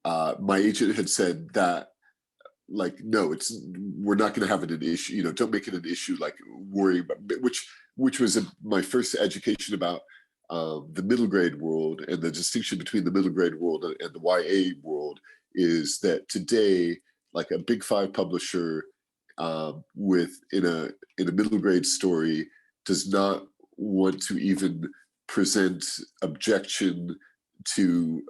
my agent had said that, like, no, we're not going to have it an issue, don't make it an issue, like worry about, which was my first education about the middle grade world, and the distinction between the middle grade world and the YA world is that today, like a big five publisher, with in a middle grade story, does not want to even present objection to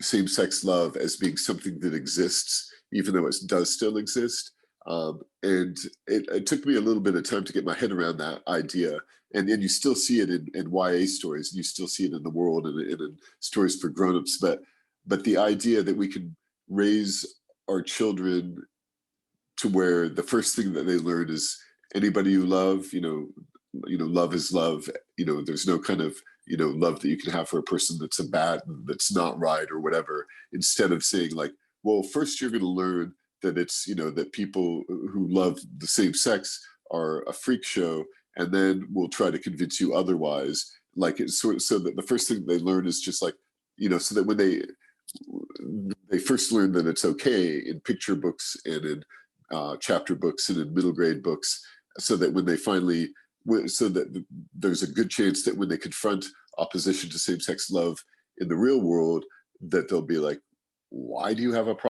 same-sex love as being something that exists, even though it does still exist. And it took me a little bit of time to get my head around that idea. And you still see it in YA stories, and you still see it in the world, and in stories for grown-ups. But the idea that we can raise our children to where the first thing that they learn is anybody you love, love is love. There's no kind of love that you can have for a person that's a bad, that's not right, or whatever. Instead of saying like, well, first you're going to learn that it's that people who love the same sex are a freak show, and then we'll try to convince you otherwise. Like it's sort of, so that the first thing they learn is just like, so that when they first learn that it's okay in picture books and in chapter books and in middle grade books, so that when they finally, so that there's a good chance that when they confront opposition to same-sex love in the real world, that they'll be like, why do you have a problem